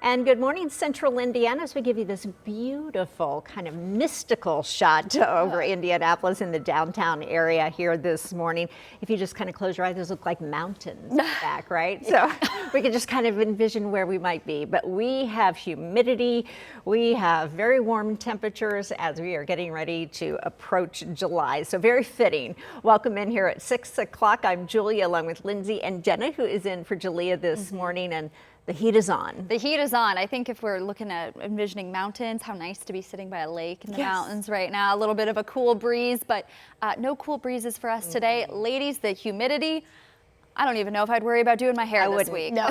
And good morning, Central Indiana, as we give you this beautiful kind of mystical shot over Indianapolis in the downtown area here this morning. If you just kind of close your eyes, those look like mountains back, right? So we can just kind of envision where we might be. But we have humidity. We have very warm temperatures as we are getting ready to approach July. So very fitting. Welcome in here at 6 o'clock. I'm Julia along with Lindsay and Jenna, who is in for Julia this morning. And the heat is on. The heat is on. I think if we're looking at envisioning mountains, how nice to be sitting by a lake in the mountains right now. A little bit of a cool breeze, but no cool breezes for us today. Ladies, the humidity. I don't even know if I'd worry about doing my hair this week. No.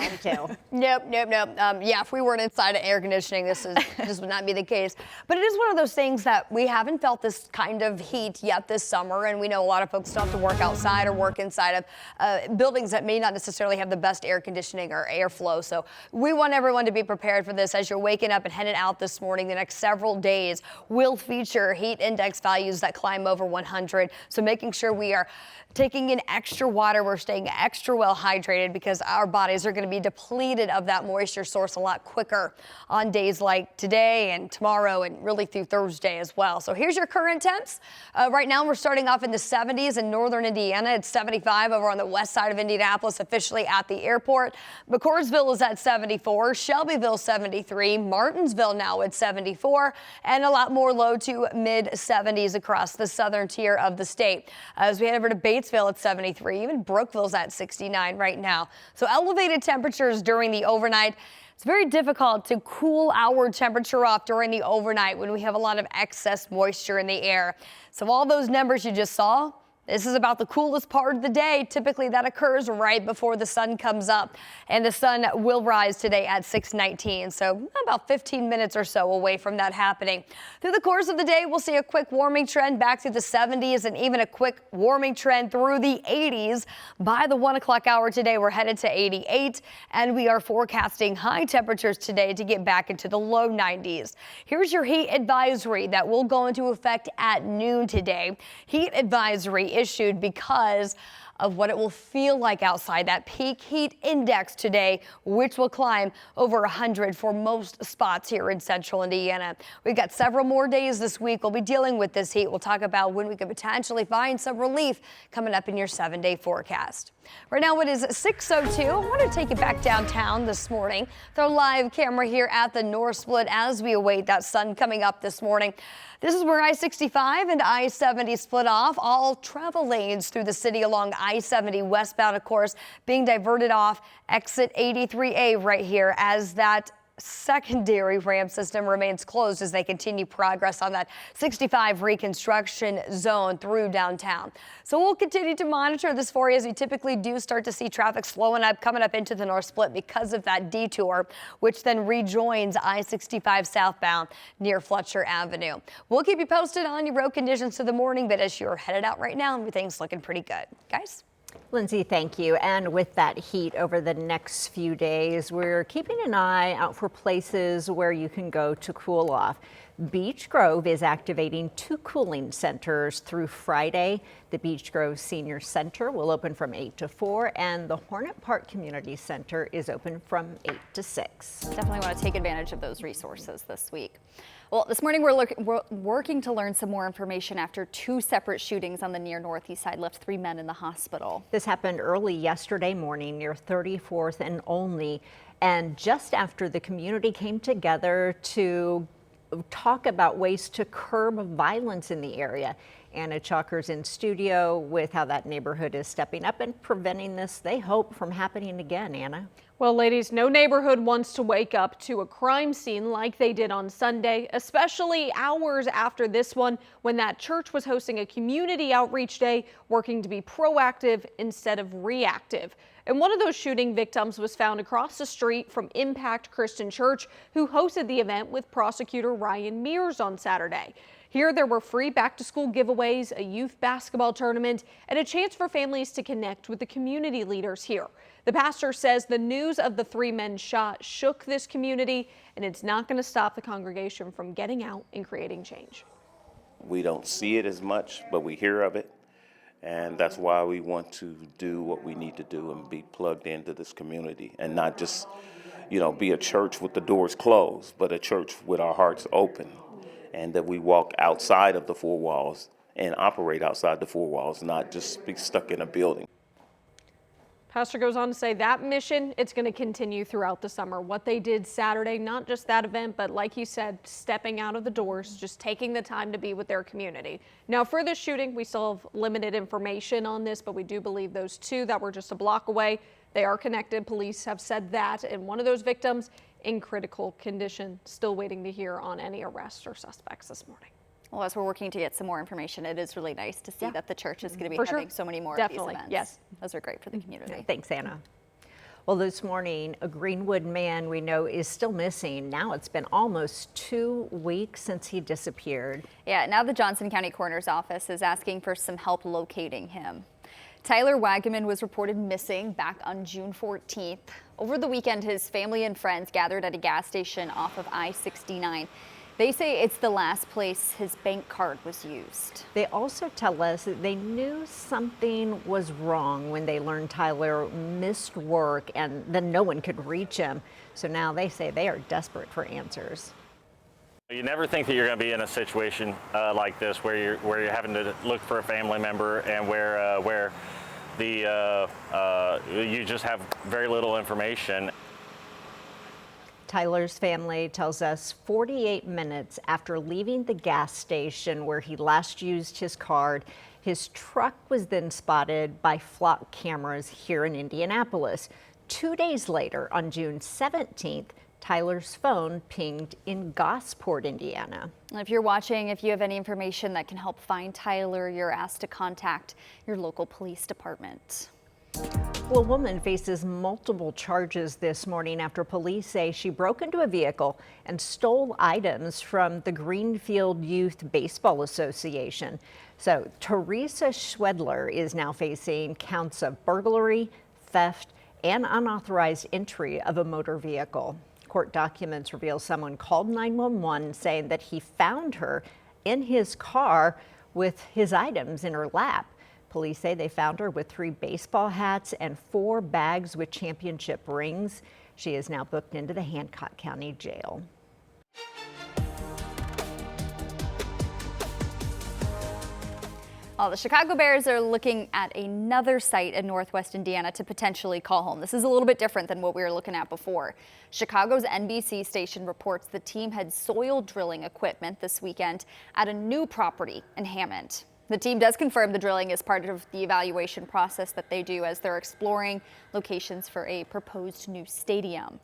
Nope. Yeah, if we weren't inside of air conditioning, this would not be the case. But it is one of those things that we haven't felt this kind of heat yet this summer, and we know a lot of folks still have to work outside or work inside of buildings that may not necessarily have the best air conditioning or airflow. So we want everyone to be prepared for this as you're waking up and heading out this morning. The next several days will feature heat index values that climb over 100. So making sure we are taking in extra water, we're staying extra well hydrated because our bodies are going to be depleted of that moisture source a lot quicker on days like today and tomorrow and really through Thursday as well. So here's your current temps. Right now we're starting off in the 70s in northern Indiana. It's 75 over on the west side of Indianapolis, officially at the airport. McCordsville is at 74, Shelbyville 73, Martinsville now at 74, and a lot more low to mid 70s across the southern tier of the state. As we head over to Batesville at 73, even Brookville's at 69 right now. So elevated temperatures during the overnight. It's very difficult to cool our temperature off during the overnight when we have a lot of excess moisture in the air. So all those numbers you just saw, this is about the coolest part of the day. Typically that occurs right before the sun comes up, and the sun will rise today at 6:19. So about 15 minutes or so away from that happening. Through the course of the day, we'll see a quick warming trend back to the 70s and even a quick warming trend through the 80s. By the 1 o'clock hour today, we're headed to 88, and we are forecasting high temperatures today to get back into the low 90s. Here's your heat advisory that will go into effect at noon today. Heat advisory issued because of what it will feel like outside. That peak heat index today, which will climb over 100 for most spots here in central Indiana. We've got several more days this week. We'll be dealing with this heat. We'll talk about when we could potentially find some relief coming up in your 7-day forecast. Right now it is 6:02. I want to take you back downtown this morning. The live camera here at the North Split as we await that sun coming up this morning. This is where I-65 and I-70 split off. All travel lanes through the city along I-70 westbound, of course, being diverted off exit 83A right here as that secondary ramp system remains closed as they continue progress on that 65 reconstruction zone through downtown. So we'll continue to monitor this for you as we typically do start to see traffic slowing up coming up into the North Split because of that detour, which then rejoins I-65 southbound near Fletcher Avenue. We'll keep you posted on your road conditions through the morning, but as you're headed out right now, everything's looking pretty good. Guys? Lindsay, thank you. And with that heat over the next few days, we're keeping an eye out for places where you can go to cool off. Beech Grove is activating 2 cooling centers through Friday. The Beech Grove Senior Center will open from 8 to 4, and the Hornet Park Community Center is open from 8 to 6. Definitely want to take advantage of those resources this week. Well, this morning we're working to learn some more information after 2 separate shootings on the near northeast side left 3 men in the hospital. This happened early yesterday morning near 34th and Olney, and just after the community came together to talk about ways to curb violence in the area. Anna Chalker's in studio with how that neighborhood is stepping up and preventing this, they hope, from happening again. Anna? Well, ladies, no neighborhood wants to wake up to a crime scene like they did on Sunday, especially hours after this one when that church was hosting a community outreach day, working to be proactive instead of reactive. And one of those shooting victims was found across the street from Impact Christian Church, who hosted the event with prosecutor Ryan Mears on Saturday. Here there were free back-to-school giveaways, a youth basketball tournament, and a chance for families to connect with the community leaders here. The pastor says the news of the 3 men shot shook this community, and it's not going to stop the congregation from getting out and creating change. We don't see it as much, but we hear of it. And that's why we want to do what we need to do and be plugged into this community and not just be a church with the doors closed, but a church with our hearts open, and that we walk outside of the four walls and operate outside the four walls, not just be stuck in a building. Pastor goes on to say that mission, it's going to continue throughout the summer. What they did Saturday, not just that event, but like you said, stepping out of the doors, just taking the time to be with their community. Now, for this shooting, we still have limited information on this, but we do believe those two that were just a block away, they are connected. Police have said that, and one of those victims in critical condition. Still waiting to hear on any arrests or suspects this morning. Well, as we're working to get some more information, it is really nice to see that the church is going to be For having sure. so many more Definitely. of these events. Yes. Those are great for the community. Thanks, Anna. Well, this morning, a Greenwood man we know is still missing. Now it's been almost 2 weeks since he disappeared. Yeah, now the Johnson County Coroner's Office is asking for some help locating him. Tyler Wagaman was reported missing back on June 14th. Over the weekend, his family and friends gathered at a gas station off of I-69. They say it's the last place his bank card was used. They also tell us that they knew something was wrong when they learned Tyler missed work and then no one could reach him. So now they say they are desperate for answers. You never think that you're going to be in a situation like this where you're having to look for a family member and where you just have very little information. Tyler's family tells us 48 minutes after leaving the gas station where he last used his card, his truck was then spotted by flock cameras here in Indianapolis. 2 days later, on June 17th, Tyler's phone pinged in Gosport, Indiana. If you're watching, if you have any information that can help find Tyler, you're asked to contact your local police department. Well, a woman faces multiple charges this morning after police say she broke into a vehicle and stole items from the Greenfield Youth Baseball Association. So Teresa Schwedler is now facing counts of burglary, theft, and unauthorized entry of a motor vehicle. Court documents reveal someone called 911 saying that he found her in his car with his items in her lap. Police say they found her with 3 baseball hats and 4 bags with championship rings. She is now booked into the Hancock County Jail. Well, the Chicago Bears are looking at another site in Northwest Indiana to potentially call home. This is a little bit different than what we were looking at before. Chicago's NBC station reports the team had soil drilling equipment this weekend at a new property in Hammond. The team does confirm the drilling is part of the evaluation process that they do as they're exploring locations for a proposed new stadium.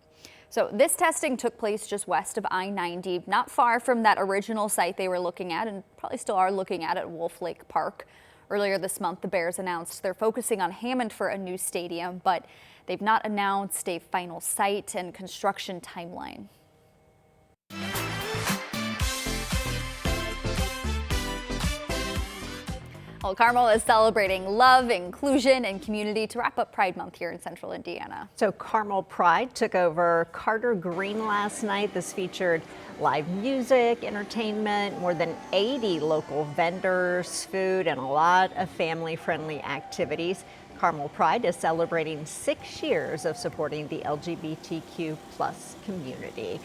So this testing took place just west of I-90, not far from that original site they were looking at and probably still are looking at Wolf Lake Park. Earlier this month, the Bears announced they're focusing on Hammond for a new stadium, but they've not announced a final site and construction timeline. Well, Carmel is celebrating love, inclusion, and community to wrap up Pride Month here in Central Indiana. So Carmel Pride took over Carter Green last night. This featured live music, entertainment, more than 80 local vendors, food, and a lot of family-friendly activities. Carmel Pride is celebrating 6 years of supporting the LGBTQ+ community.